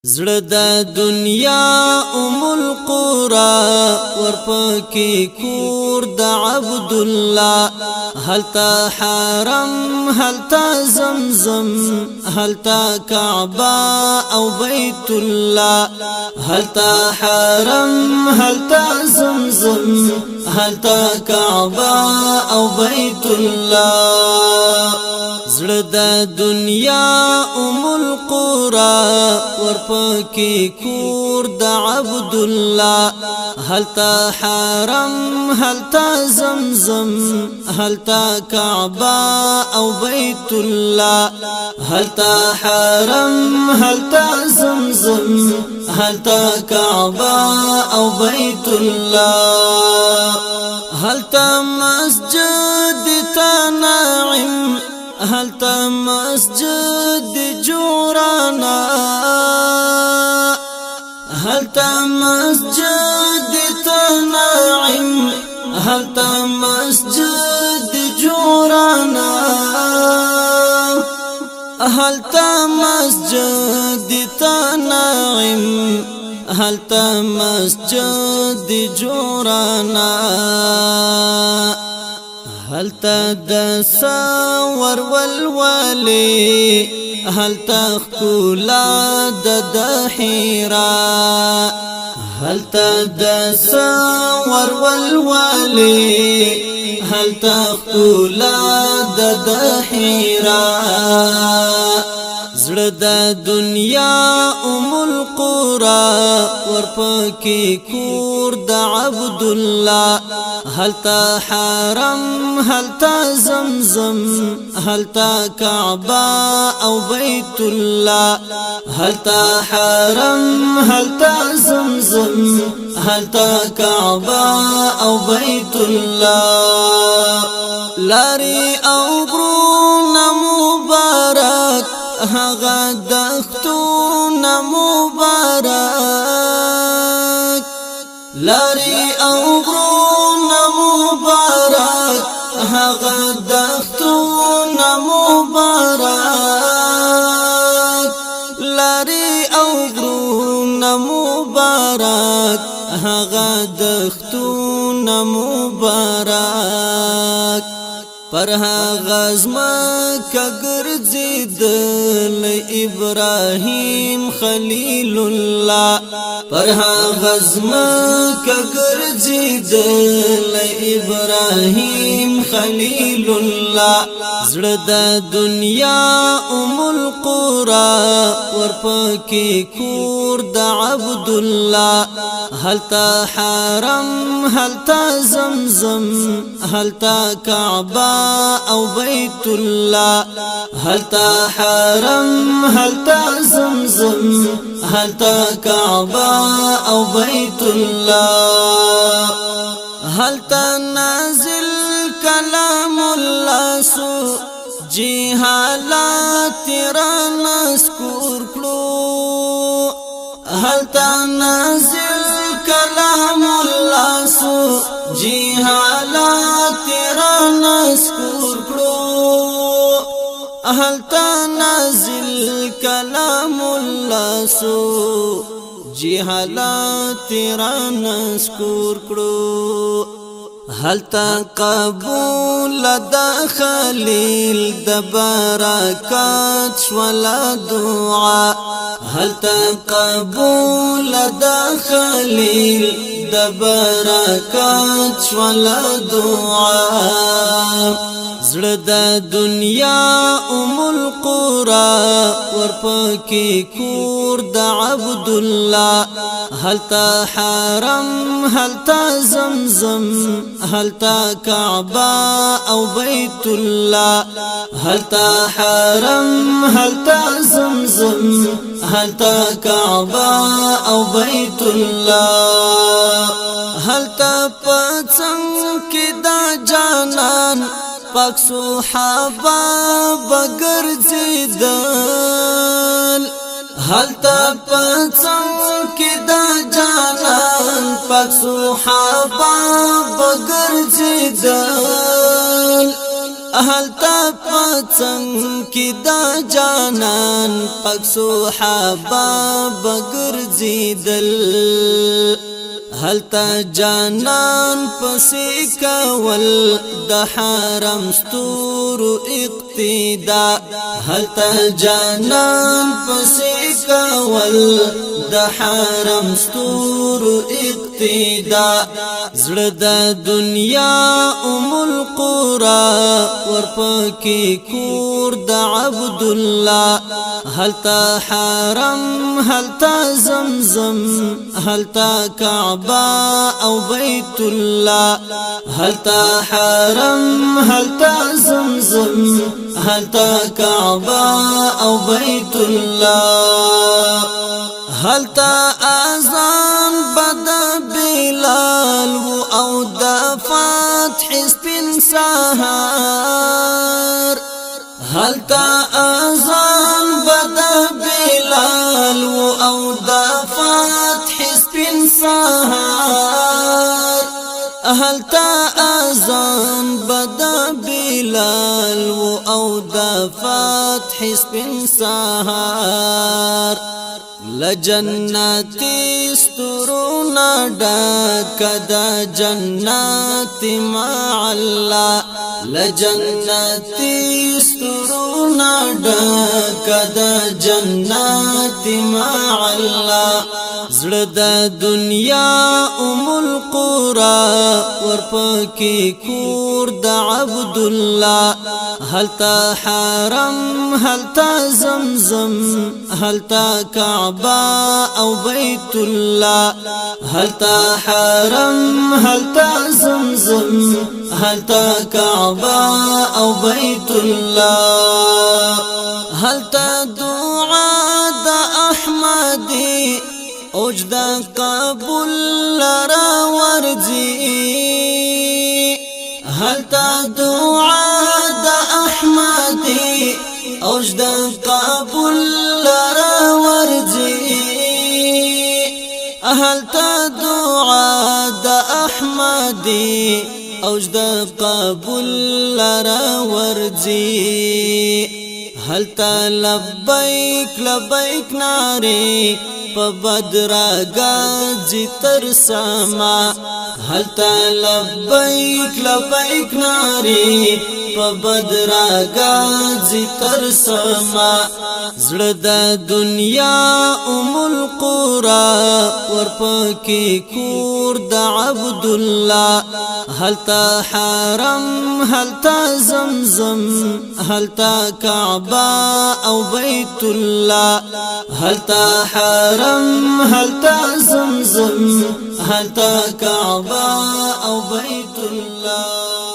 زړه د دنیا القرى ورپکی کور د عبد الله هلتا حرم هلتا زمزم هلتا کعبه او بیت الله هلتا حرم هلتا زمزم هلتا کعبه او بیت الله زړه د دنیا القرى ورپکی کور د عبد الله هلتا حرم هلتا زمزم هلتا کعبه او بیت الله هلتا حرم هلتا زمزم هلتا کعبه او بیت الله هلتا مسجد تنعم هلتا مسجد جورانا هلتا مسجد تنعم هلتا مسجد جورانا هلتا مسجد تنعم هلتا مسجد جورانا هلتا د ساور والوالي هلتا خکولا د حیرا هلتا د ساور والوالي هلتا خکولا د حیرا زړه د دنیا القرى ورپکی کور د عبد الله هلتا حرم هلتا زمزم هلتا کعبه او بیت الله هلتا حرم هلتا زمزم هلتا کعبه او بیت الله لاري او برون مبارک هغه دختونه مبارک لاري او غرونه مبارک هغه دختونه مبارک لاري او غرونه مبارک هغه دختونه مبارک پر هغه زمکه ګرځیدل ابراهیم خلیل الله پر هغه زمکه ګرځیدل ابراهیم خلیل الله زړه د دنیا القرى ورپکی کور د عبد الله هلتا حرم هلتا زمزم هلتا کعبه او بیت الله هلتا حرم هلتا زمزم هلتا کعبه او بیت الله هلتا نازل کلام الله سو جی حالات را نذکر کړو هلتا نازل کلام الله سو جی حالات را نذکر کړو هلتا نازل کلام الله سو جی حالات را نذکر کړو هلتا قبول د خلیل د برکات ولا دعا هلتا قبول د خلیل د برکات ولا دعا زړه د دنیا القرى ورپکی کور د عبد الله هلتا حرم هلتا زمزم هلتا کعبه او بیت الله هلتا حرم هلتا زمزم هلتا کعبه او بیت الله هلتا پڅنګ کې دا جانان پاک صحابه بګرځیدل هلتا پڅنګ کې دا جانان پاک صحابه بګرځیدل هلتا پڅنګ کې دا جانان پاک صحابه بګرځیدل هلتا جانان پسې کول د حرم ستورو اقتدا هلتا جانان پسې کول د حرم ستورو اقتدا زړه د دنیا القرى ورپکې کور د عبد الله هلتا حرم هلتا زمزم هلتا کعبه او بیت الله هلتا حرم هلتا زمزم هلتا کعبه او بیت الله هلتا اذان بد بلال او د فتح سپین سهار هلتا اذان بد بلال او د فتح سپین سهار هلتا اذان بد بلال او د فتح سپین سهار لجنتی سترونا ډک د جنت مع الله لجنتی سترونا ډک د جنت مع الله زړه د دنیا القرى ورپکې کور د عبد الله هلتا حرم هلتا زمزم هلتا کعبه او بیت الله هلتا حرم هلتا زمزم هلتا کعبه او بیت الله هلتا دعا د احمدی اوجد قبول لرا ورځي هلتا دعا د احمدی اوجد قبول لرا ورځي هلتا دعا د احمدی اوجد قبول لرا ورځي هلتا لبیک لبیک ناری په بدرګه تر سما هلتا لبیک لبیک ناری په بدرګه تر سما زړه د دنیا القرى ورپکې کور د عبد الله هلتا حرم هلتا زمزم هلتا کعبه او بیت الله هلتا حرم هلتا زمزم هلتا کعبه او بیت الله